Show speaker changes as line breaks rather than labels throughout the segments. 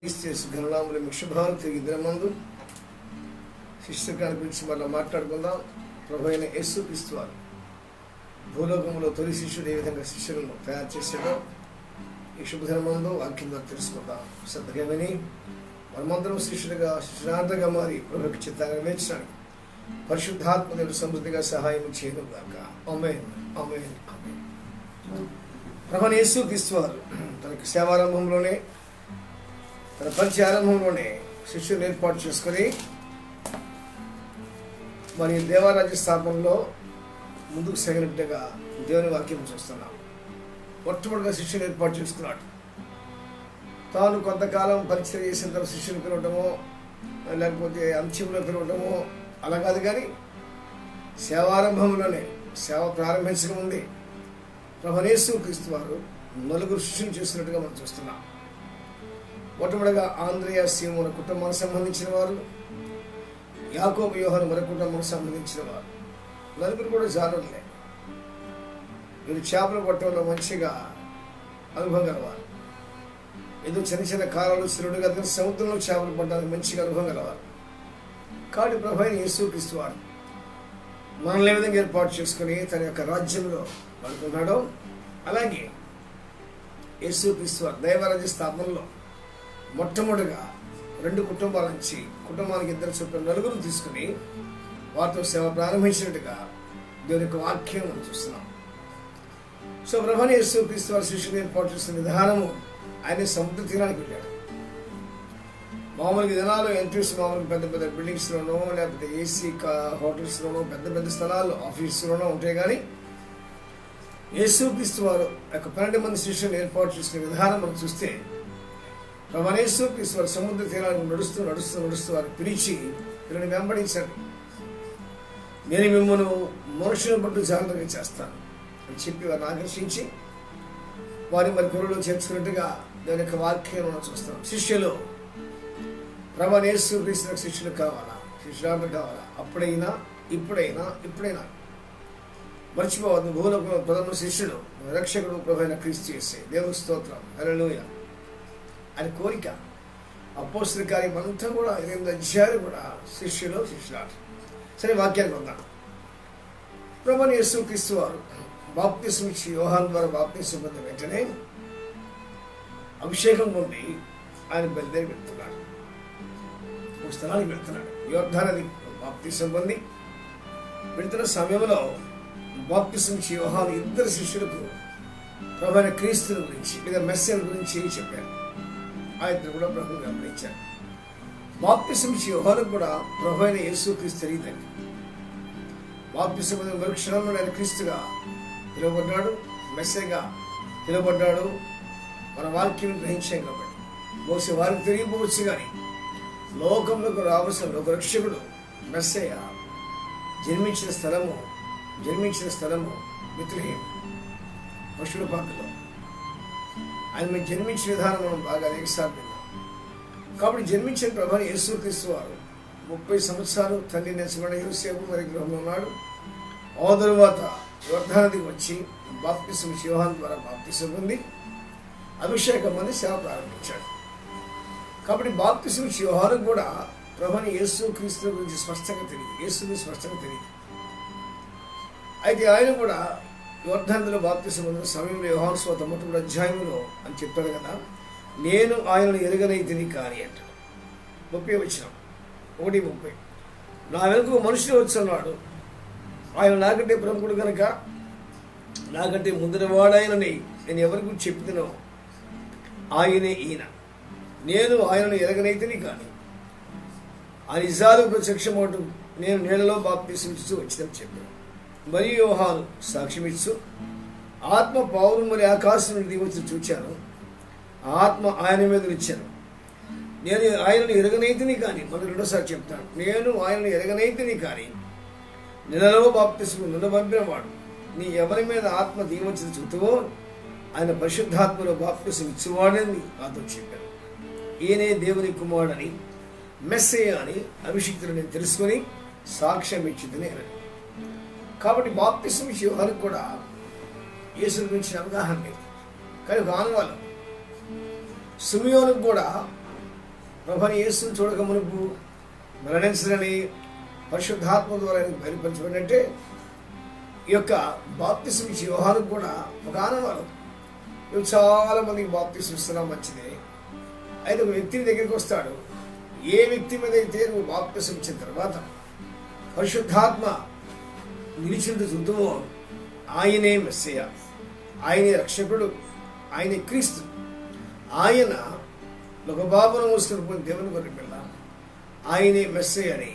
ఘననాములు మీకు శుభాలు. తిరిగి దినమందు శిష్యుకాన్ని గురించి మళ్ళీ మాట్లాడుకుందాం. ప్రభు అయిన యేసుక్రీస్తు వారు భూలోకంలో తొలి శిష్యుడు ఏ విధంగా శిష్యులను తయారు చేశాడో ఈ శుభదినమందు వాక్యం ద్వారా తెలుసుకుందాం. శ్రద్ధగా విని మనమందరం శిష్యురాంతగా మారి ప్రభుకి చిత్తాన్ని నేర్చడానికి పరిశుద్ధాత్మ దేవుడు సమృద్ధిగా సహాయం చేయను గాక. ఆమేన్, ఆమేన్, ఆమేన్. ప్రభు అయిన యేసుక్రీస్తు వారు తనకి సేవారంభంలోనే తన పరిచయ ఆరంభంలోనే శిష్యులు ఏర్పాటు చేసుకొని మరి దేవారాజ్య స్థాపనలో ముందుకు సాగినట్టుగా దేవుని వాక్యం చూస్తున్నాం. మొట్టమొదటిగా శిష్యులు ఏర్పాటు చేసుకున్నాడు. తాను కొంతకాలం పరిచయం చేసిన తర్వాత శిష్యులు పిలవటమో లేకపోతే అంత్యంలో పిలవటమో అలా కాదు, కానీ సేవారంభంలోనే సేవ ప్రారంభించకముందే ప్రభువైన యేసుక్రీస్తు వారు నలుగురు శిష్యులు చేస్తున్నట్టుగా మనం చూస్తున్నాం. మొట్టమొదటిగా ఆంద్రెయ, సీమోను కుటుంబానికి సంబంధించిన వారు, యాకోబు, యోహాను మరొక కుటుంబానికి సంబంధించిన వారు. నలుగురు కూడా జారులే. వీరు చేపలు పట్టడంలో మంచిగా అనుభవం గలవారు. ఏదో చిన్న చిన్న కాలాలు శిరుడు కదా సముద్రంలో చేపలు పట్టడానికి మంచిగా అనుభవం గలవారు. కాబట్టి ప్రభువైన యేసుక్రీస్తు వారు మనల్ని ఏ విధంగా ఏర్పాటు చేసుకుని తన యొక్క రాజ్యంలో పడుతున్నాడో అలాగే యేసుక్రీస్తు వారు దైవరాజ్య స్థాపనలో మొట్టమొదటిగా 2 కుటుంబాల నుంచి కుటుంబానికి 2 చొప్పున నలుగురు తీసుకుని వారితో సేవ ప్రారంభించినట్టుగా దేవుని యొక్క వాక్యం మనం చూస్తున్నాం. సో ప్రభువైన యేసుక్రీస్తు వారి శిష్యుని ఏర్పాటు చేసిన విధానము, ఆయన సముద్ర తీరానికి వెళ్ళాడు. మామూలుగా దినాలు ఎంట్రీస్ మామూలుగా పెద్ద పెద్ద బిల్డింగ్స్లోనో లేకపోతే ఏసీ హోటల్స్లోనో పెద్ద పెద్ద స్థలాల్లో ఆఫీసులోనో ఉంటాయి, కానీ యేసుక్రీస్తు వారు ఒక 12 మంది శిష్యుని ఏర్పాటు చేసిన విధానం మనం చూస్తే ప్రభువైన యేసుక్రీస్తు వారు సముద్ర తీరానికి నడుస్తూ నడుస్తూ నడుస్తూ వారు పిలిచి వీళ్ళని వెంబడించాడు. నేను మిమ్మల్ని మనుషులను బట్టి జాగ్రత్తగా చేస్తాను అని చెప్పి వారిని ఆకర్షించి వారి మరి కొరలో చేర్చుకున్నట్టుగా దాని యొక్క వాక్యం మనం చూస్తాం. శిష్యులు ప్రభువైన యేసుక్రీస్తు శిష్యులు కావాలా, శిష్యురాలు కావాలా, అప్పుడైనా ఇప్పుడైనా మర్చిపోవద్దు. భూలోకంలో ప్రథమ శిష్యుడు రక్షకుడు ప్రభువైన క్రీస్తు యేసే. దేవుని స్తోత్రం, హల్లెలూయా. అని కోరిక. అపోస్తల కార్యం అంతా కూడా 8 అధ్యాయాలు కూడా శిష్యులు శిష్యురాలు. సరే, వాక్యానికి వద్దాం. ప్రభువైన యేసుక్రీస్తు వారు బాప్తిసం ఇచ్చి యోహాను ద్వారా బాప్తిసం పొందిన వెంటనే అభిషేకం పొంది ఆయన బయలుదేరి వెళ్తున్నాడు. ఒక స్థలానికి వెళ్తున్నాడు. యోర్దాను నది బాప్తిసం పొంది వెళ్తున్న సమయంలో బాప్తిసం ఇచ్చి యోహాను 2 శిష్యులకు ప్రభువైన క్రీస్తుని గురించి లేదా మెస్సియా గురించి చెప్పారు. ఆ 2 కూడా ప్రభువుని గమనించారు. బాప్తిసం ఇచ్చి యోహానుకు కూడా ప్రభువైన యేసుక్రీస్తు తెలియదండి. బాప్తిసం పొందిన మరు క్షణంలో ఆయన క్రీస్తుగా పిలువబడ్డాడు, మెస్సియాగా పిలువబడ్డాడు. మన వాక్యం గ్రహించాం కాబట్టి బహుశా వారికి తెలియకపోవచ్చు, కానీ లోకంలోకి రావాల్సిన ఒక రక్షకుడు మెస్సియా జన్మించిన స్థలము బెత్లెహేం పశువుల పాకలో. ఆయన మీరు జన్మించిన విధానం మనం బాగా అనేకసార్లు విన్నాం. కాబట్టి జన్మించిన ప్రభువైన యేసుక్రీస్తు వారు 30 సంవత్సరాలు తల్లి నెచ్చబడిన యోసేపు మరి గృహంలో ఉన్నాడు. ఆ తరువాత యోర్దాను నదికి వచ్చి బాప్తిసం ఇచ్చి యోహాను ద్వారా బాప్తిసం పొంది అభిషేకం పొంది సేవ ప్రారంభించాడు. కాబట్టి బాప్తిసం ఇచ్చి యోహాను కూడా ప్రభువైన యేసుక్రీస్తు గురించి స్పష్టంగా తెలియదు. అయితే ఆయన కూడా యోర్దానులో బాప్తిసం పొందిన సమయంలో యోహాను సువార్త 3వ అధ్యాయంలో అని చెప్పాడు కదా, నేను ఆయనను ఎరుగనైతిని కానీ అంటాడు. 30వ వచనం 1:30. నా వెనుక మనుషులు వచ్చున్నాడు, ఆయన నాకంటే ప్రముఖుడు కనుక నాకంటే ముందరవాడాయనని నేను ఎవరి గురించి చెప్తున్నాను, ఆయనే ఈయన. నేను ఆయనను ఎరగనైతిని కానీ ఆ నిజాలు ప్రత్యక్షమవటం నేను నీళ్ళలో బాప్తిసం ఇస్తూ వచ్చిందని చెప్పాను. మరియు యోహాను సాక్ష్యమిచ్చు, ఆత్మ పౌరం మరి ఆకాశం నుండి దిగొచ్చి చూచాను, ఆత్మ ఆయన మీద ఇచ్చాను. నేను ఆయనను ఎరగనైతిని కానీ, మనం 2సారి చెప్తాను, నేను ఆయనను ఎరగనైతిని కానీ నెలలో బాప్తిసం నన్ను పంపినవాడు నీ ఎవరి మీద ఆత్మ దిగవచ్చి చూతువో ఆయన పరిశుద్ధాత్మలో బాప్తిసం ఇచ్చేవాడని నాతో చెప్పాను. ఈయనే దేవుని కుమారుడని మెస్సియా అని అభిషిక్తుడు నేను తెలుసుకొని సాక్ష్యం ఇచ్చిందని. కాబట్టి బాప్తిసం ఇచ్చి యోహానుకు కూడా యేసు గురించిన అవగాహన లేదు, కానీ ఒక ఆనవాళ్ళు. సిమియోనుకు కూడా ప్రభుని యేసును చూడక మునుపు మరణించడని పరిశుద్ధాత్మ ద్వారా బయలుపరచబడినట్టే ఈ యొక్క బాప్తిసం ఇచ్చే యోహానుకు కూడా ఒక ఆనవాలు. నువ్వు చాలా మందికి బాప్తిసం ఇస్తున్నావు, మంచిదే. అయితే ఒక వ్యక్తి దగ్గరికి వస్తాడు. ఏ వ్యక్తి మీద అయితే నువ్వు బాప్తిసం ఇచ్చిన తర్వాత పరిశుద్ధాత్మ నిలిచింది చూద్దుమో ఆయనే మెస్సయ్య, ఆయనే రక్షకుడు, ఆయనే క్రీస్తు, ఆయన లోకపాపను మోసుకుని దేవుని గొర్రె పిల్ల, ఆయనే మెస్సయ్య అని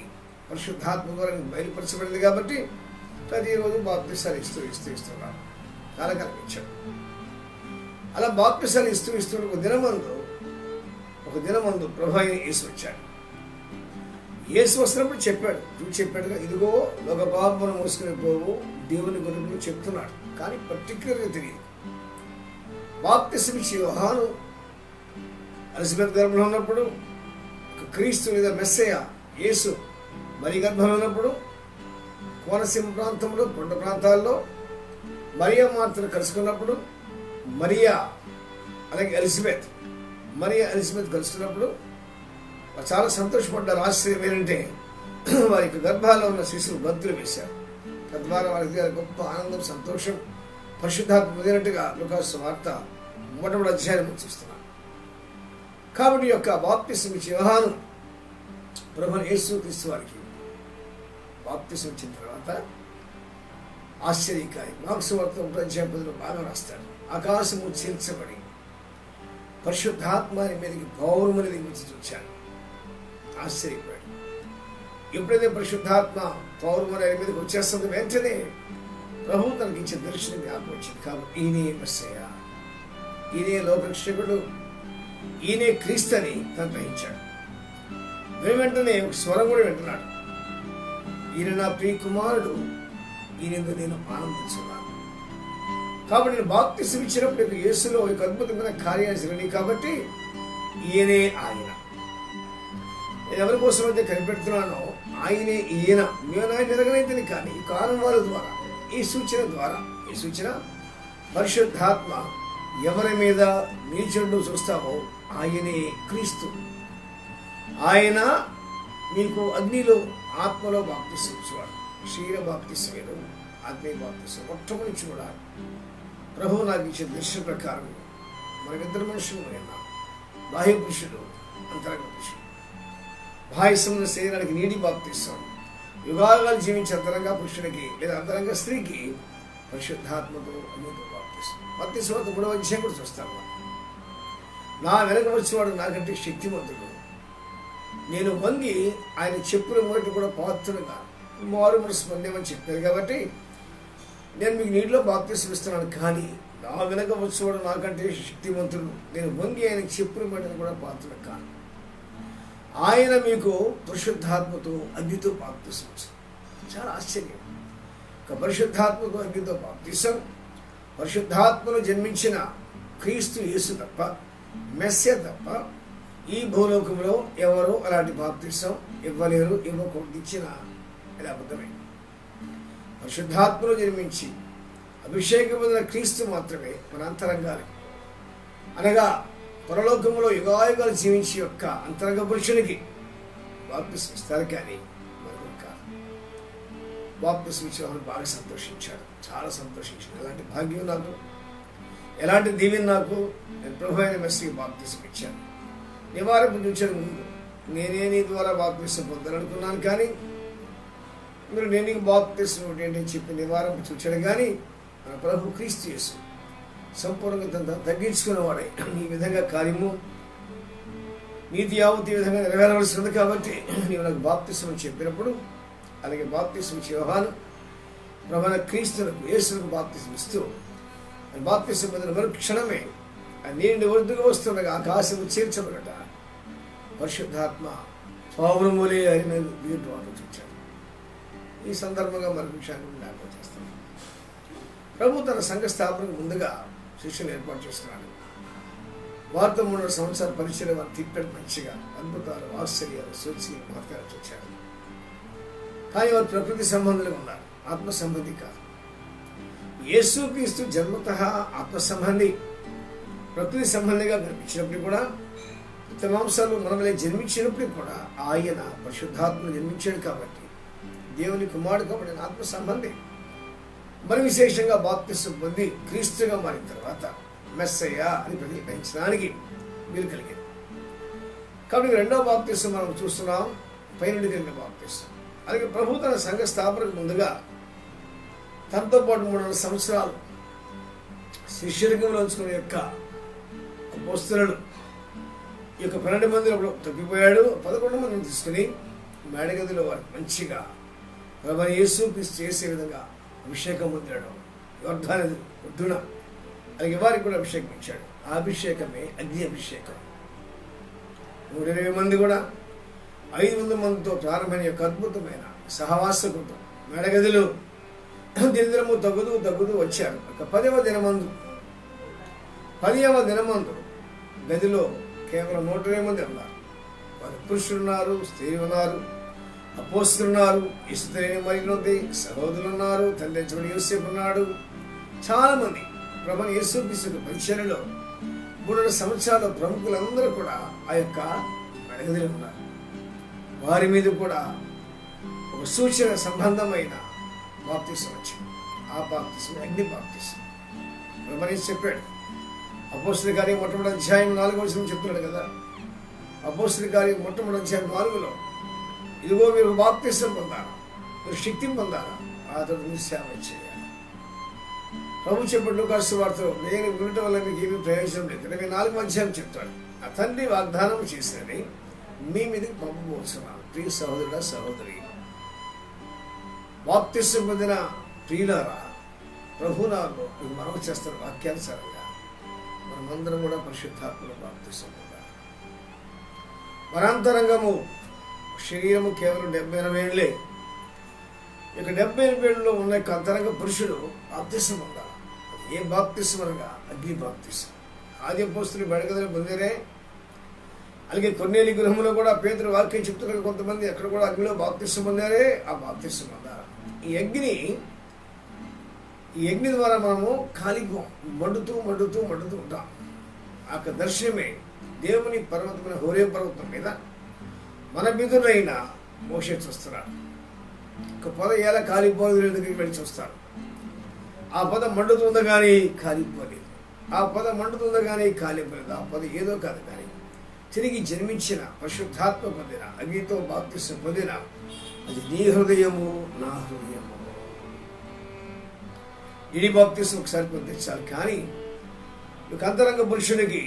పరిశుద్ధాత్మ ద్వారా బయలుపరచబడింది. కాబట్టి ప్రతిరోజు బాప్తిసాలు ఇస్తున్నాడు. కాలకాలం ఇచ్చాడు. అలా బాప్తిసాలు ఇస్తూ ఒక దినమందు ప్రభు అయిన యేసు వచ్చాడు. యేసు వస్తున్నప్పుడు చెప్పాడుగా, ఇదిగో లోక పాపమును మోసుకుని పోవు దేవుని గురించి చెప్తున్నాడు. కానీ పర్టికులర్గా తెలియదు. బాప్తిసం ఇచ్చే యోహాను ఎలిజబెత్ గర్భంలో ఉన్నప్పుడు, క్రీస్తు లేదా మెస్సయ్య యేసు మరి గర్భంలో ఉన్నప్పుడు, కోనసీమ ప్రాంతంలో కొండ ప్రాంతాల్లో మరియా మార్తను కలుసుకున్నప్పుడు, మరియా అలాగే ఎలిజబెత్ కలుసుకున్నప్పుడు చాలా సంతోషపడ్డారు. ఆశ్చర్యం ఏంటంటే వారి గర్భాల్లో ఉన్న శిశువు గంతులు వేశారు. తద్వారా వారికి గొప్ప ఆనందం, సంతోషం, పరిశుద్ధాత్మ పొందినట్టుగా లూకాసు వార్త 1వ అధ్యాయం చూస్తున్నాం. కాబట్టి యొక్క బాప్తిసం ఇచ్చే యోహాను ప్రభువైన యేసుక్రీస్తు వారికి బాప్తిసం ఇచ్చిన తర్వాత ఆశ్చర్యకారి మార్క్స్ వార్త 1వ అధ్యాయం 10లో బాగా రాస్తాడు. ఆకాశము చీల్చబడి పరిశుద్ధాత్మ మీదకి పౌరముని దిగించి చూచాడు. ఆశ్చర్యపోయాడు. ఎప్పుడైతే పరిశుద్ధాత్మ పౌరముని మీదకి వచ్చేస్తుంది, వెంటనే ప్రభు తనకి ఇచ్చే దర్శనం జ్ఞాపకం వచ్చింది. కాబట్టి ఈయనే మెస్సయ్య, ఈయనే లోకరక్షకుడు, ఈయనే క్రీస్తు అని తను గ్రహించాడు. వెంటనే ఒక స్వరం కూడా వింటున్నాడు. ఈయన నా ప్రియ కుమారుడు, ఈయన నేను ఆనందించున్నాను. కాబట్టి నేను బాప్తిసం ఇచ్చినప్పుడు యేసులో ఒక అద్భుతమైన కార్యాలు జరిగినాయి. కాబట్టి ఈయనే ఆయన. నేను ఎవరి కోసం అయితే కనిపెడుతున్నానో ఆయనే ఈయన. నేను ఆయన ఎరగనైతే కానీ ఈ కారణాల ద్వారా, ఈ సూచన పరిశుద్ధాత్మ ఎవరి మీద నిలిచెండు చూస్తామో ఆయనే క్రీస్తు. ఆయన మీకు అగ్నిలో ఆత్మలో బాప్తిసం ఇచ్చేవాడు. శరీర బాప్తిసం వేరు, ఆత్మీయ బాప్తిసం మొట్టమొదటి చూడాలి. ప్రభు నాకు ఇచ్చే దర్శన ప్రకారం మనకిద్దరు మనుషులు ఉన్నాం. బాహ్య పురుషుడు, అంతరంగ పురుషుడు. బాహ్య సంబంధ శరీరానికి నీటి బాప్తిస్తాం. యుగాలు జీవించే అంతరంగ పురుషుడికి లేదా అంతరంగ స్త్రీకి పరిశుద్ధాత్మతో అన్నితో బాప్తిస్తాం. 3వ అధ్యాయం కూడా చూస్తాను. నా వెనక వచ్చేవాడు నాకంటే శక్తిమంతుడు, నేను వంగి ఆయన చెప్పుల మొదటి కూడా పాత్రగా మారు మనసు పొందేమని చెప్పారు. కాబట్టి నేను మీకు నీటిలో బాప్తిసం ఇస్తున్నాను. కానీ నా వెనక వచ్చేవాడు నాకంటే శక్తివంతుడు, నేను వంగి ఆయన చెప్పుల మొదటి కూడా పాత్ర కాను. ఆయన మీకు పరిశుద్ధాత్మతో అగ్నితో బాప్తిసం ఇస్తారు. చాలా ఆశ్చర్యం. పరిశుద్ధాత్మతో అగ్నితో బాప్తిసం, పరిశుద్ధాత్మను జన్మించిన క్రీస్తు యేసు తప్ప, మెస్సయ్య తప్ప ఈ భూలోకంలో ఎవరు అలాంటి బాప్తిసం ఇవ్వలేరు. ఇవ్వకూడదు. ఇచ్చిన అది అబద్ధమే. పరిశుద్ధాత్మను జన్మించి అభిషేకం పొందిన క్రీస్తు మాత్రమే మన అంతరంగాలు అనగా పరలోకంలో యుగాయుగాలు జీవించి యొక్క అంతరంగ పురుషునికి బాప్తిసం ఇస్తారు. కానీ మనకు కాదు. బాప్తిసం ఇచ్చేవాడు బాగా సంతోషించాడు, చాలా సంతోషించాడు. ఎలాంటి భాగ్యం నాకు, ఎలాంటి దీవెన నాకు. నేను ప్రభు అయిన మెస్సీకి బాప్తిసం ఇచ్చాను. నివారింపు చూచాను. ముందు నేనే నీ ద్వారా బాప్తిసం పొందాలనుకున్నాను, కానీ మీరు నేను నీకు బాప్తిసం ఏంటని చెప్పి నివారింపు చూచాడు. కానీ మన ప్రభు క్రీస్తు యేసు సంపూర్ణంగా తగ్గించుకునేవాడే. ఈ విధంగా కార్యము నీతి యావత్ ఈ విధంగా నెరవేరవలసి ఉంది. కాబట్టి నీవు నాకు బాప్తిసం చెప్పినప్పుడు, అలాగే బాప్తిసం ఇచ్చే యోహాను ప్రభువైన క్రీస్తులకు యేసులకు బాప్తిసం ఇస్తూ బాప్తిసం పొందిన మరుక్షణమే నీటి ఒడ్డుగా వస్తుండగా ఆకాశము చేర్చబడట పరిశుద్ధాత్మ పౌరములే ఆయన వీటి చూచాడు. ఈ సందర్భంగా మరొక విషయాన్ని జ్ఞాపకం చేస్తాను. ప్రభు తన సంఘ స్థాపనకు ముందుగా శిష్యులు ఏర్పాటు చేస్తున్నాడు. వారితో 3 సంవత్సరాల పరిచయం వారు తిప్పాడు. మంచిగా అద్భుతాలు, ఆశ్చర్యాలు, సూచనలు, మహత్కాలు చూచారు. కానీ వారు ప్రకృతి సంబంధులు ఉన్నారు, ఆత్మ సంబంధి కాదు. యేసుక్రీస్తు జన్మతః ఆత్మ సంబంధి, ప్రకృతి సంబంధిగా కనిపించినప్పుడు కూడా రక్త మాంసాలు మనమలే జన్మించినప్పుడు కూడా ఆయన పరిశుద్ధాత్మను జన్మించాడు కాబట్టి దేవుని కుమారుడు కాబట్టి ఆయన ఆత్మ సంబంధి. మరి విశేషంగా బాప్తిసం పొంది క్రీస్తుగా మారిన తర్వాత మెస్సయ్య అని ప్రతిపాదించడానికి వీలు కలిగింది. కాబట్టి రెండవ బాప్తిసం మనం చూస్తున్నాం, పైనుండి కలిగిన బాప్తిసం. అలాగే ప్రభు తన సంఘ స్థాపనకు ముందుగా తనతో పాటు 3 సంవత్సరాలు శిష్యరికంలో ఉంచుకునే యొక్క అపోస్తలుడు ఈ యొక్క 12 మంది అప్పుడు తగ్గిపోయాడు. 11 మందిని తీసుకుని మేడగదిలో వారు మంచిగా ప్రభువైన యేసుక్రీస్తు చేసే విధంగా అభిషేకం పొందాడు. యోర్దాను ఒడ్డున అలాగే వారికి కూడా అభిషేకం ఇచ్చాడు. ఆ అభిషేకమే అగ్ని అభిషేకం. 120 మంది కూడా 500 మందితో ప్రారంభమైన యొక్క అద్భుతమైన సహవాస కుటుంబం మేడగదిలో దినదినము తగ్గుతూ వచ్చారు. ఒక 10వ దినమందు గదిలో కేవలం 120 మంది ఉన్నారు. వారు పురుషులున్నారు, స్త్రీలు ఉన్నారు, అపోస్తలున్నారు, ఇష్టలేని మరినొద్ది సహోదరులు ఉన్నారు, తండ్రి చూడు యోసేపు ఉన్నాడు. చాలా మంది ప్రభువైన యేసుక్రీస్తు పరిచర్యలో 3 సంవత్సరాల ప్రముఖులందరూ కూడా ఆ యొక్క మేడగదిలో ఉన్నారు. వారి మీద కూడా ఒక సూచన సంబంధమైన బాప్తిసం వచ్చింది. ఆ బాప్తిసం అగ్ని బాప్తిసం. ప్రభువైన చెప్పాడు, అపోస్తలుల కార్యం మొట్టమొదటి అధ్యాయం 4వ వచనం చెప్తున్నాడు కదా. అపోస్తలుల కార్యం మొట్టమొదటి అధ్యాయం 4లో ఇదిగో మీరు బాప్తిసం పొందారా, మీరు శక్తిని పొందారా, ఆ తర్వాత మీరు సేవ చేయాలి. ప్రభు చెప్పాడు లూకాసు సువార్తలో, నేను వినటం వల్ల మీకు ఏమీ ప్రయోజనం లేదు. 24వ అధ్యాయం చెప్తాడు, ఆ తండ్రి వాగ్దానం చేసినని మీ మీదకి పంపబోతున్నాను. ప్రియ సహోదరుడా సహోదరి, బాప్తిసం పొందిన ప్రియులారా, ప్రభునామములో మీకు మనవి చేస్తున్న వాక్యానుసారంగా మనమందరం కూడా పరిశుద్ధాత్మలో బాప్తిసం పొందాలి. మనాంతరంగము శరీరము కేవలం 70-80 ఏళ్ళే. ఇక 70-80 ఏళ్ళలో ఉన్న యొక్క అంతరంగ పురుషుడు బాప్తిసం పొందాలి. ఏ బాప్తిసం అనగా అగ్ని బాప్తిసం. ఆది అపోస్తలులు మేడగదిలో పొందారే. అలాగే కొర్నేలి గృహంలో కూడా పేతురు వాక్యం చెప్తున్నారు, కొంతమంది అక్కడ కూడా అగ్నిలో బాప్తిసం పొందారే. ఆ బాప్తిసం పొందాలి. ఈ అగ్ని ద్వారా మనము కాలిపోం, మండుతూ ఉంటాం. ఆ దర్శనమే దేవుని పర్వతమైన హోరే పర్వతం మీద మన బిధులైన మోషే చూస్తున్నాడు. ఒక పొద ఎలా కాలిపోలేదు దగ్గరికి వెళ్ళి చూస్తాడు. ఆ పొద మండుతుందా కానీ కాలిపోలేదు, ఆ పొద మండుతుందా కానీ కాలిపోలేదు. ఆ పొద ఏదో కాదు కానీ తిరిగి జన్మించిన పరిశుద్ధాత్మ పొందిన అగ్నితో బాప్తిసం పొందిన అది నీ హృదయము నా హృదయము. ఇడి బాప్తిసం ఒకసారి పొందించాలి. కానీ ఒక అంతరంగ పురుషునికి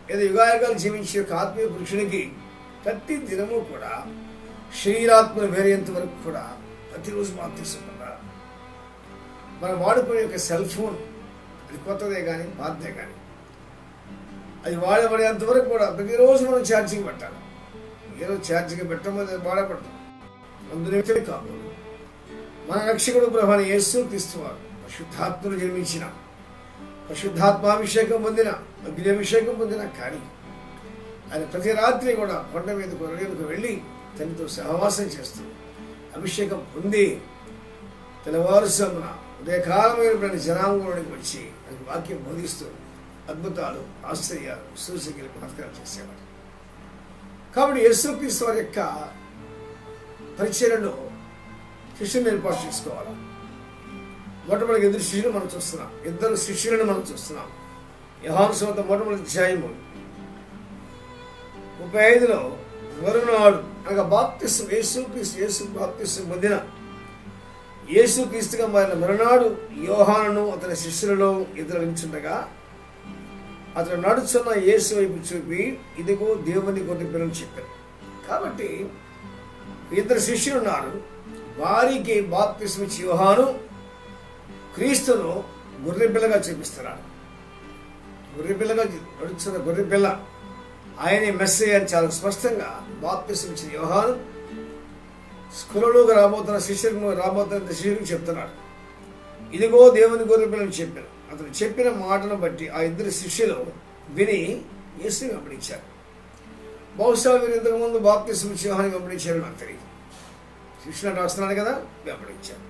ఏదో యుగాయుగాలు జీవించే ఒక ఆత్మీయ పురుషునికి ప్రతి దినము కూడా శరీరాత్మను వేరేంత వరకు కూడా ప్రతిరోజు బాప్తిసం పొందాలి. మనం వాడుకునే యొక్క సెల్ ఫోన్ అది కొత్తదే కానీ పాతదే కానీ అది వాడబడేంత వరకు కూడా ప్రతిరోజు మనం ఛార్జింగ్ పెట్టాలి. ఏదో ఛార్జింగ్ పెట్టడం అది వాడబడతాం. అందుకే కాదు, మన రక్షకుడు ప్రభువైన యేసుక్రీస్తు వారు పరిశుద్ధాత్మను జన్మించిన, పరిశుద్ధాత్మాభిషేకం పొందిన, అగ్నిభిషేకం పొందిన, కానీ ఆయన ప్రతి రాత్రి కూడా కొండ మీదకు అడవికి వెళ్ళి తనతో సహవాసం చేస్తూ అభిషేకం పొంది తెల్లవారుజామున ఉదయకాలమైన జనాంగంలోనికి వచ్చి ఆయనకు వాక్యం బోధిస్తూ అద్భుతాలు, ఆశ్చర్యాలు, సూచనలు, పథకాలు చేసేవాడు. కాబట్టి యేసుక్రీస్తు వారి యొక్క పరిచర్యలో శిష్యులను ఏర్పాటు చేసుకోవాలి. మొట్టమొదటి 2 శిష్యులు మనం చూస్తున్నాం, 2 శిష్యులను మనం చూస్తున్నాం. యోహాను సువార్త మొట్టమొదటి అధ్యాయము 35లో మరునాడు అనగా బాప్తిసం యేసు బాప్తిసం పొందిన యేసుక్రీస్తుగా మారిన మరునాడు యోహానును అతని శిష్యులలో ఇద్దరు నిల్చుండగా అతను నడుచున్న యేసు వైపు చూపి ఇదిగో దేవుని గొర్రె పిల్లని చెప్పారు. కాబట్టి 2 శిష్యులు ఉన్నారు. వారికి బాప్తిసం ఇచ్చి యోహాను క్రీస్తును గొర్రెపిల్లగా చూపిస్తున్నాడు. గొర్రెపిల్లగా నడుచున్న గొర్రెపిల్ల ఆయనే మెస్సయ్య అని చాలా స్పష్టంగా బాప్తిసం ఇచ్చిన యోహాను స్కూలుగా రాబోతున్న శిష్యులకు చెప్తున్నాడు, ఇదిగో దేవుని గొర్రెపిల్లని చెప్పాను. అతను చెప్పిన మాటను బట్టి ఆ 2 శిష్యులు విని యేసుని వెంబడించారు. బహుశా వీరు ఇంతకుముందు బాప్తిసం ఇచ్చి యోహాను వెంబడించారు నాకు తెలియదు. శిష్యులు రాస్తున్నాడు కదా, వెంబడించారు.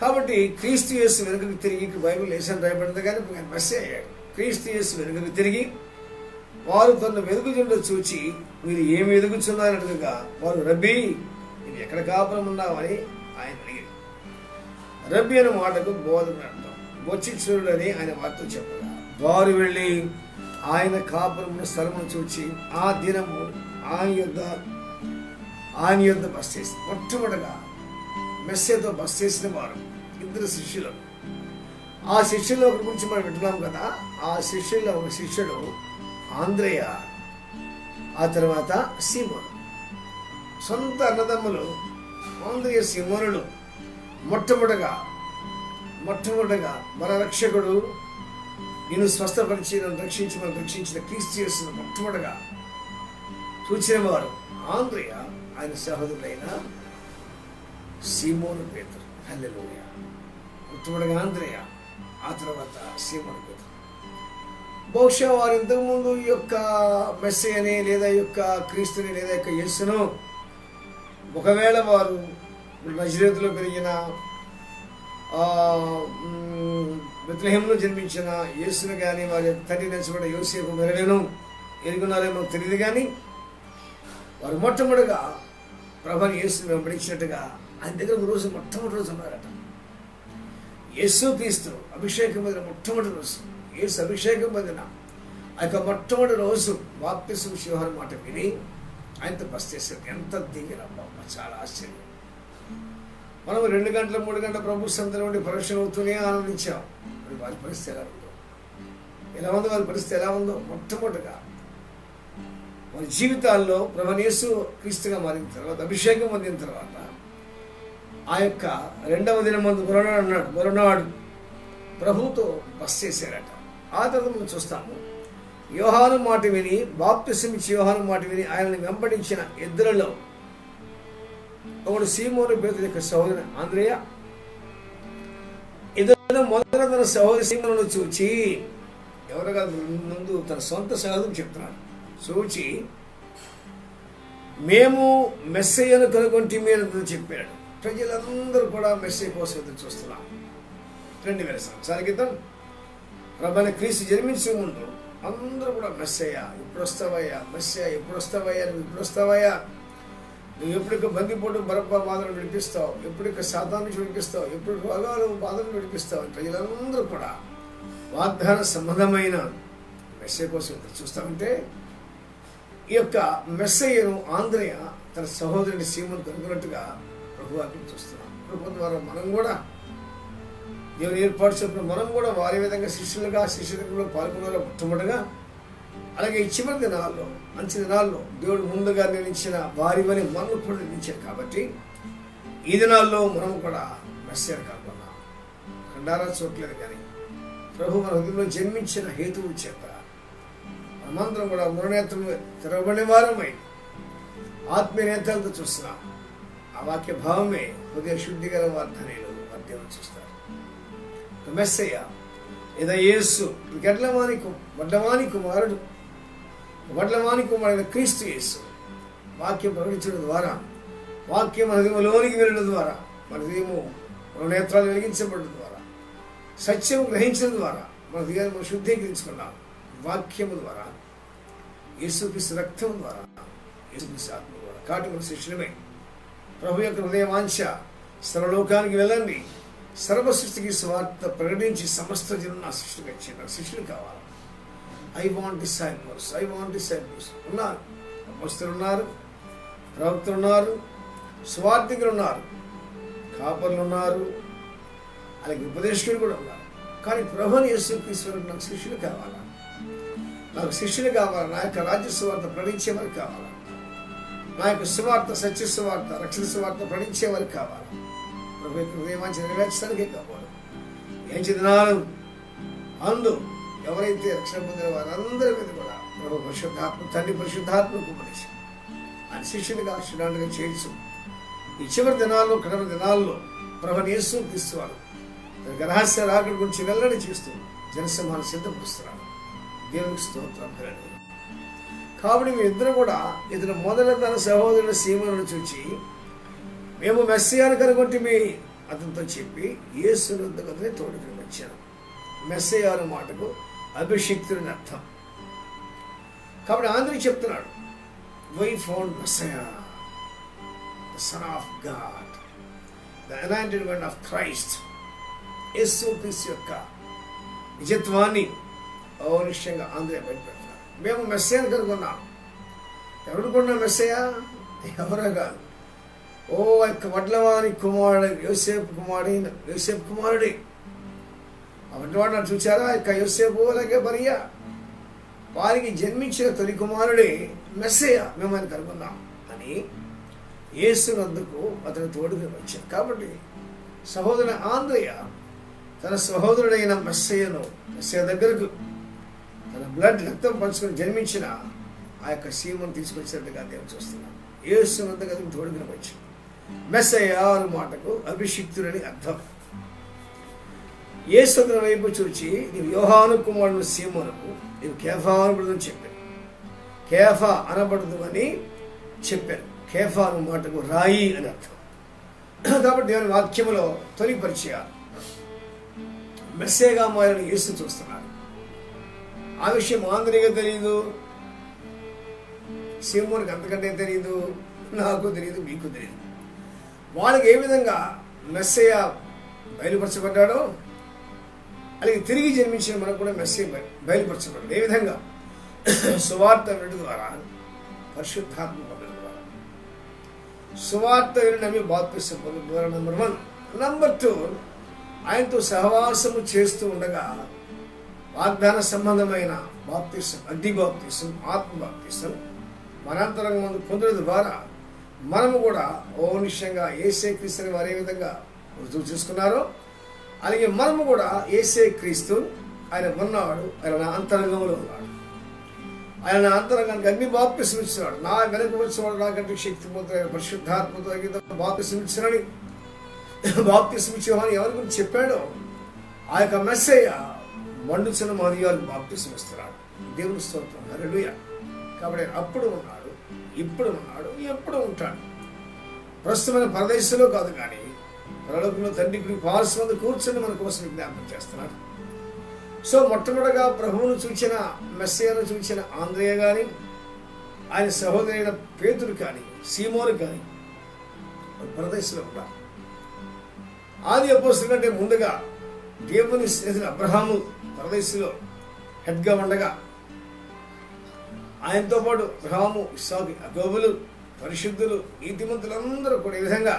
కాబట్టి క్రీస్తు యేసు వెనుకకు తిరిగి, బైబిల్ వేసాను రాయబడింది కానీ మెస్సయ్య అయ్యాడు. క్రీస్తు యేసు వెనుకకు తిరిగి వారు తను వెలుగుచుండ చూచి మీరు ఏమి వెలుగుచున్నారనగా వారు రబ్బీ ఇది ఎక్కడ కాపురం ఉన్నామని ఆయన అడిగారు. రబ్బీ అనే మాటకు బోధకుడు అర్థం, బొచ్చిచూరుడు అని ఆయన వారితో చెప్పగా వారు వెళ్ళి ఆయన కాపురమున స్థలమును చూచి ఆ దినము ఆయన యొద్ద బస చేసి మొట్టమొదటిగా మెస్సేతో బస చేసిన వారు ఇద్దరు శిష్యులు. ఆ శిష్యుల్లో ఒకరి గురించి మనం వింటున్నాం కదా. ఆ శిష్యుల్లో ఒక శిష్యుడు ఆంద్రేయ, ఆ తర్వాత సీమోను. సొంత అన్నదమ్ములు ఆంద్రేయ సీమోనులు మొట్టమొదటిగా మన రక్షకుడు నేను స్వస్థపరిచి నన్ను రక్షించిన క్రీస్తు చేస్తున్న మొట్టమొదటిగా చూచిన వారు ఆంద్రేయ, ఆయన సహోదరుడైన సీమోను పేతురు. హల్లెలూయా. మొట్టమొదటిగా ఆంద్రేయ, ఆ తర్వాత సీమోను పేతురు. బహుశా వారు ఇంతకుముందు ఈ యొక్క మెస్సీయని లేదా ఈ యొక్క క్రీస్తుని లేదా యొక్క యేసును ఒకవేళ వారు నజరేతులో పెరిగిన బెత్లెహేములో జన్మించిన యేసును కానీ వారి తండ్రి నచ్చబడిన యోసేపు మెరవేను ఎరుగున్నారేమో తెలియదు, కానీ వారు మొట్టమొదటిగా ప్రభుని యేసుని వెంబడించినట్టుగా ఆయన దగ్గర ఒక రోజు మొట్టమొదటి రోజు ఉన్నారట. యేసు క్రీస్తు అభిషేకం పొందిన మొట్టమొదటి రోజు, యేసు అభిషేకం పొందిన ఆ యొక్క మొట్టమొదటి రోజు బాప్తిసం యోహాను మాట విని ఆయనతో బస చేశారు. ఎంత దిగిరబ్బా, చాలా ఆశ్చర్యం. మనం 2 గంటల 3 గంటల ప్రభు సంతలో ఉండి పరీక్షలు అవుతూనే ఆనందించాం. మరి వారి పరిస్థితి ఎలా ఉందో వారి పరిస్థితి ఎలా ఉందో మొట్టమొదటిగా వారి జీవితాల్లో ప్రభువైన యేసు క్రీస్తుగా మారిన తర్వాత, అభిషేకం పొందిన తర్వాత ఆ యొక్క 2వ దినమందు మరునాడు ప్రభువుతో బస చేశారట. ఆ తర్వాత మనం చూస్తాము, యోహాను మాట విని బాప్తిసం ఇచ్చి యోహాను మాట విని ఆయనని వెంబడించిన ఇద్దరిలో ఒకడు సీమోను పేతురు యొక్క సహోదరు ఆంద్రేయ. ఇద్దరు మొదట తన సహోదరి సీమోను చూచి, ఎవరుగా ముందు తన సొంత సహోదరు చెప్తున్నాడు, చూచి మేము మెస్సయ్యను కనుగొంటిమి అని చెప్పాడు. ప్రజలందరూ కూడా మెస్సయ్య కోసం ఎదురు చూస్తున్నాం. 2000 సంవత్సరాల క్రితం ప్రభువైన క్రీస్తు జన్మించే ముందు అందరూ కూడా మెస్సయ్య ఎప్పుడు వస్తావయ్యా, మెస్సయ్య ఎప్పుడు వస్తావయ్యా, నువ్వు ఎప్పుడు వస్తావయ్యా, నువ్వు ఎప్పటికీ బందిపోటు బరబ్బా బాధను విడిపిస్తావు, ఎప్పటికీ సాతాను నుంచి విడిపిస్తావు, ఎప్పుడు రోగాలు బాధను విడిపిస్తావు అని ప్రజలందరూ కూడా వాగ్దాన సంబంధమైన మెస్సయ్య కోసం చూస్తామంటే, ఈ యొక్క మెస్సయ్యను ఆంద్రేయ తన సహోదరుని సీమోను కనుగొన్నట్టుగా ప్రభు వాక్యం చూస్తున్నాం. ప్రభు ద్వారా మనం కూడా దేవుని ఏర్పాటు చెప్పిన మనం కూడా వారి విధంగా శిష్యులుగా పాల్గొన్నారు మొట్టమొదటిగా. అలాగే ఈ చివరి దినాల్లో, మంచి దినాల్లో దేవుడు ముందుగా నిర్ణయించిన వారివని మనం కూడా నిర్ణయించారు. కాబట్టి ఈ దినాల్లో మనం కూడా మెస్సయ్యను కనుగొన్నాం. ఖండారా చూడలేదు, కానీ ప్రభు మన హృదయంలో జన్మించిన హేతువు చేత మనమందరం కూడా మృణనేత్రులు తెరవబడిన వారమై ఆత్మీయ నేత్రాలతో చూస్తున్నాం. ఆ వాక్య భావమే హృదయ శుద్ధి గల వార్ధనేలు అధ్యయనం చూస్తారు. మెస్సయ్య లేదా యేసు వడ్లవాని కుమారుడైన క్రీస్తు యేసు వాక్యం ప్రకటించడం ద్వారా, వాక్యం మన హృదయంలోనికి వెళ్ళడం ద్వారా, మన హృదయము మన నేత్రాలు వెలిగించబడడం ద్వారా, సత్యం గ్రహించడం ద్వారా మన హృదయాన్ని మనం శుద్ధీకరించుకున్నాం. వాక్యము ద్వారా, యేసుక్రీస్తు రక్తం ద్వారా, యేసుక్రీస్తు ఆత్మ ద్వారా. కాబట్టి మన శిష్యులమే ప్రభు యొక్క హృదయ వాంఛ, సర్వలోకానికి వెళ్ళండి, సర్వ సృష్టికి స్వార్థ ప్రకటించి సమస్త జనం నా శిష్యులుగా ఇచ్చారు. నాకు శిష్యులు కావాలి. ఐ వాంట్ డిసైపుల్స్ ఉన్నారు. అపోస్తలులు ఉన్నారు, ప్రవక్తలు ఉన్నారు, స్వార్థికులు ఉన్నారు, కాపర్లు ఉన్నారు, అలాగే ఉపదేశకులు కూడా ఉన్నారు. కానీ ప్రభువుని యేసుక్రీస్తు నాకు శిష్యులు కావాలా, నాకు శిష్యులు కావాలా, నా యొక్క రాజ్య సువార్త ప్రకటించేవారు కావాలా, నా యొక్క సువార్త, సత్య సువార్త, రక్షణ సువార్త ప్రకటించేవారు కావాలా. ప్రభు యొక్క హృదయవాంఛ నెరవేర్చడానికే కావాలి. ఏం చెందినారు అందు ఎవరైతే రక్షణ పొందిన వారందరి మీద కూడా ప్రభు పరిశుద్ధాత్మ తండ్రి పరిశుద్ధాత్మకు ఉపదేశం ఆయన శిష్యునిగా శిష్యుడిగా చేర్చు. ఈ చివరి దినాల్లో, కడప దినాల్లో ప్రభువుని యేసు క్రీస్తువారు తన రహస్య రాకడ గురించి వెల్లడి చేస్తూ జనసమూహాన్ని సిద్ధపరుస్తున్నారు. దేవునికి స్తోత్రం. కాబట్టి మీ ఇద్దరు కూడా ఇతను మొదట తన సహోదరుల సీమోనును చూచి మేము మెస్సయ్యను కనుగొంటిమి అతనితో చెప్పి యేసు వద్దకు తోడుకుని వచ్చాను. మెస్సయ్య అనే మాటకు అభిషిక్తుని అర్థం. కాబట్టి ఆంధ్ర చెప్తున్నాడు, we found Messiah, the son of God, the anointed one of Christ. Yesu Kreestu యొక్క నిజత్వాన్ని ఔనిష్యంగా ఆంధ్ర బయటపెడుతున్నారు. మేము మెస్సయాని కనుగొన్నాం. ఎవరు కొన్నా మెస్సయా? ఎవరో కాదు, ఓ యొక్క వడ్లవాని కుమారుడు యోసేపు కుమారుడే. ఆ వడ్లవాడిని చూచారా? యొక్క యోసేపు అలాగే మరియా, వారికి జన్మించిన తొలి కుమారుడే మెస్సయా, మేము ఆయన కనుగొన్నాం అని యేసునందుకు అతను తోడుగా వచ్చారు. కాబట్టి సహోదరుడు ఆంద్రయ్య తన సహోదరుడైన మెస్సయ్య దగ్గరకు తన బ్లడ్ రక్తం పంచుకొని జన్మించిన ఆ యొక్క సీమను తీసుకొచ్చినట్టుగా దేవుడు చూస్తున్నాం. యేసునందుకు అతను తోడుగా వచ్చాడు. మెస్సయ్య అనే మాటకు అభిషిక్తుడని అర్థం. యేసు అతని వైపు చూచి, నీవు యోహాను కుమారుడు సీమోనుకు నీవు కేఫా అనబడదని చెప్పాను. కేఫా అనబడదు అని చెప్పాను. కేఫా అనే మాటకు రాయి అని అర్థం. కాబట్టి దేవుని వాక్యములో తొలి పరిచయాలు మెస్సేగా మారిన యేసు చూస్తున్నారు. ఆ విషయం ఆంధ్రగా తెలియదు, సీమోనికి అంతకంటే తెలియదు, నాకు తెలియదు, మీకు తెలియదు. వాళ్ళకి ఏ విధంగా మెస్సయ్య బయలుపరచబడ్డాడో అలాగే తిరిగి జన్మించిన మనకు కూడా మెస్సయ్య బయలుపరచబడ్డాడు. ఏ విధంగా? సువార్త వినడం ద్వారా, పరిశుద్ధాత్మ పొందడం ద్వారా. సువార్త వినడమే బాప్తిసం పొందడం ద్వారా నంబర్ 1. నంబర్ 2, ఆయనతో సహవాసము చేస్తూ ఉండగా వాగ్దాన సంబంధమైన బాప్తిసం, అగ్ని బాప్తిసం, ఆత్మ బాప్తిసం మనంతరంగా ముందు పొందడం ద్వారా మనము కూడా ఓనిశ్యంగా యేసే క్రీస్తుని వారు ఏ విధంగా రుజువు చేసుకున్నారో అలాగే మనము కూడా యేసే క్రీస్తు ఆయన ఉన్నాడు, ఆయన నా అంతరంగంలో ఉన్నాడు. ఆయన నా అంతరంగానికి అగ్ని బాప్తిసం ఇచ్చినాడు. నా వెనక వచ్చినవాడు నాకంటే శక్తివంతుడు, ఆయన పరిశుద్ధాత్మతో బాప్తిసం ఇచ్చినని బాప్తిసం ఇచ్చేవాని ఎవరి గురించి చెప్పాడో ఆ యొక్క మెస్సయ్య మండుచిన మాదియాలకు బాప్తిసం ఇస్తున్నాడు. దేవుని స్తోత్రం, హల్లెలూయా. కాబట్టి అప్పుడు ఉన్నాడు, ఇప్పుడు ఉన్నాడు, ఎప్పుడు ఉంటాడు. ప్రస్తుతమైన పరదేశంలో కాదు కానీ పరలోకంలో తండ్రి కుడి పార్శ్వందు కూర్చొని మన కోసం విజ్ఞాపనం చేస్తున్నాడు. సో మొట్టమొదటిగా ప్రభువును చూచిన మెస్సయ్యను చూచిన ఆంద్రయ్య కానీ ఆయన సహోదరైన పేతురు కానీ సీమోను కానీ పరదేశంలో ఉన్నారు. ఆది అపోస్తలుల కంటే ముందుగా దేవుని స్నేహితుడు అబ్రహాము పరదేశంలో హెడ్గా ఉండగా ఆయనతో పాటు అబ్రహాము, ఇస్సాకు, యాకోబులు, పరిశుద్ధులు, నీతిమంతులందరూ కూడా ఈ విధంగా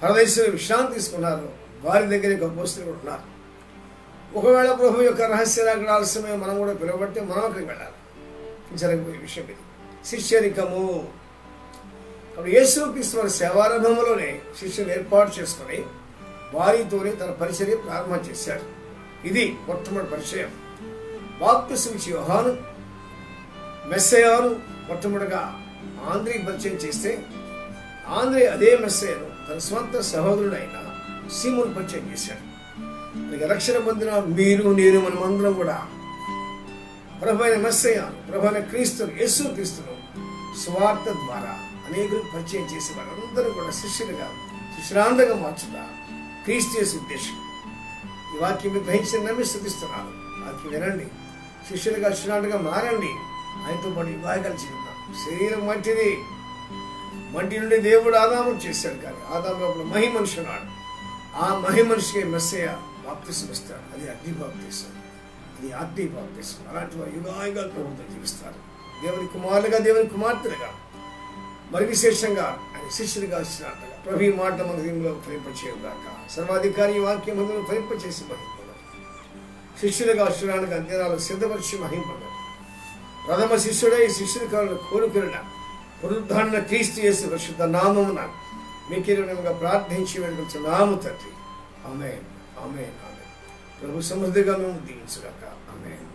పరదేశంలో విశ్రాంతి తీసుకున్నారు. వారి దగ్గర అపోస్తలులు ఉన్నారు. ఒకవేళ ప్రభు యొక్క రహస్యరాకడ ఆలస్యమే మనం కూడా పిలువబడితే మనం అక్కడికి వెళ్ళాలి. జరగబోయే విషయం ఇది శిష్యరికము. కాబట్టి యేసు క్రీస్తు వారి సేవారంభంలోనే శిష్యులు ఏర్పాటు చేసుకుని వారితోనే తన పరిచర్య ప్రారంభం చేశాడు. ఇది మొట్టమొదటి పరిచయం. బాప్తిసం ఇచ్చి యోహాను మెస్సయ్యను మొట్టమొదటిగా ఆంధ్రికి పరిచయం చేస్తే ఆంధ్రే అదే మెస్సయ్యను తన స్వంత సహోదరుడైన సీమోను పరిచయం చేశాడు. రక్షణ పొందిన మీరు నేను మనమందరం కూడా ప్రభు అయిన మెస్సయ్యను, ప్రభు అయిన క్రీస్తును, యేసు క్రీస్తును స్వార్థ ద్వారా అనేకులకు పరిచయం చేసి వారందరూ కూడా శిష్యురాంతంగా మార్చుతా క్రీస్తు యేసు ఉద్దేశం. ఈ వాక్యం గ్రహించి నమ్మి స్థుతిస్తున్నాను. వాక్యం వినండి, శిష్యులుగా శిష్యురాంతంగా మారండి. ఆయనతో పాటు వివాహాలు జీవితాం. శరీరం మంటిది, మంటి నుండి దేవుడు ఆదాము చేశాడు. కానీ ఆదాము లోపల మహి మనిషి ఉన్నాడు. ఆ మహి మనిషికి మెస్సయ్య బాప్తిసం ఇస్తాడు. అది అగ్ని బాప్తిసం, అది ఆత్మీయ బాప్తిసం. అలాంటి వారు యుగాయుగాలు ప్రభుత్వం జీవిస్తారు. దేవుని కుమారులుగా, దేవుని కుమార్తెలుగా, మరి విశేషంగా ఆయన శిష్యులుగా వచ్చినట్టుగా ప్రభు ఈ మాట మన హృదయంలో ఫలింపచేయగాక. సర్వాధికారి ఈ వాక్యం హృదయంలో ఫలింపచేసి మహింపడు. శిష్యులుగా వచ్చడానికి అధ్యయనాలు సిద్ధపరిచి మహింపడు. ప్రథమ శిష్యుడై శిష్యుని కాలంలో కోరుకున్న పునరుద్ధరణ క్రీస్తు యేసు పరిశుద్ధ నామమున మీకేగా ప్రార్థించి వేడుకొంచున్నాము తండ్రి. ఆమేన్, ఆమేన్, ఆమేన్. ప్రభు సమృద్ధిగా మేము దీవించుగాక. ఆమేన్.